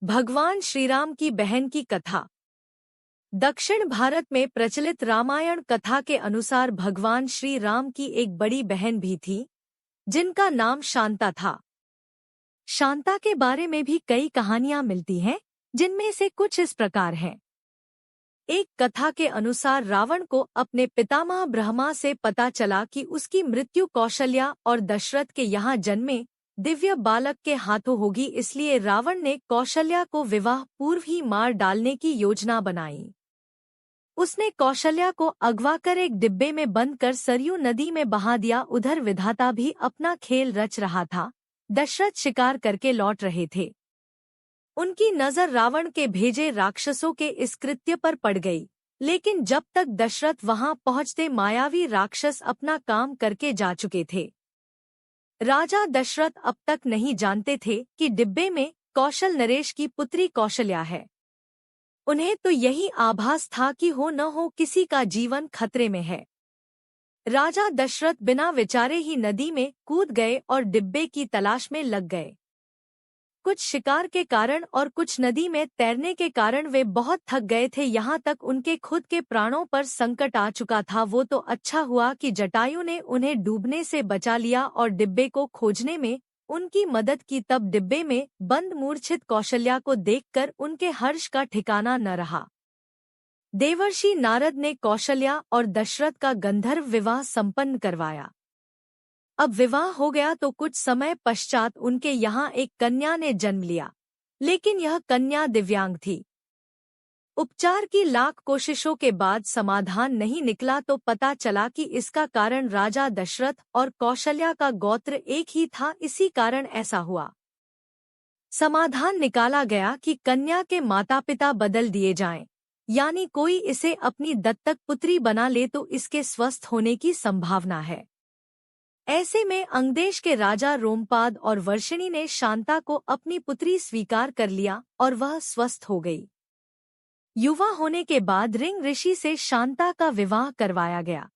भगवान श्रीराम की बहन की कथा। दक्षिण भारत में प्रचलित रामायण कथा के अनुसार भगवान श्री राम की एक बड़ी बहन भी थी, जिनका नाम शांता था। शांता के बारे में भी कई कहानियां मिलती हैं, जिनमें से कुछ इस प्रकार हैं। एक कथा के अनुसार रावण को अपने पितामह ब्रह्मा से पता चला कि उसकी मृत्यु कौशल्या और दशरथ के यहाँ जन्मे दिव्य बालक के हाथों होगी, इसलिए रावण ने कौशल्या को विवाह पूर्व ही मार डालने की योजना बनाई। उसने कौशल्या को अगवा कर एक डिब्बे में बंद कर सरयू नदी में बहा दिया। उधर विधाता भी अपना खेल रच रहा था। दशरथ शिकार करके लौट रहे थे। उनकी नजर रावण के भेजे राक्षसों के इस कृत्य पर पड़ गई, लेकिन जब तक दशरथ वहां पहुंचते मायावी राक्षस अपना काम करके जा चुके थे। राजा दशरथ अब तक नहीं जानते थे कि डिब्बे में कौशल नरेश की पुत्री कौशल्या है। उन्हें तो यही आभास था कि हो न हो किसी का जीवन खतरे में है। राजा दशरथ बिना विचारे ही नदी में कूद गए और डिब्बे की तलाश में लग गए। कुछ शिकार के कारण और कुछ नदी में तैरने के कारण वे बहुत थक गए थे। यहाँ तक उनके खुद के प्राणों पर संकट आ चुका था। वो तो अच्छा हुआ कि जटायु ने उन्हें डूबने से बचा लिया और डिब्बे को खोजने में उनकी मदद की। तब डिब्बे में बंद मूर्छित कौशल्या को देखकर उनके हर्ष का ठिकाना न रहा। देवर्षि नारद ने कौशल्या और दशरथ का गंधर्व विवाह संपन्न करवाया। अब विवाह हो गया तो कुछ समय पश्चात उनके यहाँ एक कन्या ने जन्म लिया, लेकिन यह कन्या दिव्यांग थी। उपचार की लाख कोशिशों के बाद समाधान नहीं निकला तो पता चला कि इसका कारण राजा दशरथ और कौशल्या का गोत्र एक ही था। इसी कारण ऐसा हुआ। समाधान निकाला गया कि कन्या के माता पिता बदल दिए जाएं, यानी कोई इसे अपनी दत्तक पुत्री बना ले तो इसके स्वस्थ होने की संभावना है। ऐसे में अंगदेश के राजा रोमपाद और वर्षिणी ने शांता को अपनी पुत्री स्वीकार कर लिया और वह स्वस्थ हो गई। युवा होने के बाद ऋंग ऋषि से शांता का विवाह करवाया गया।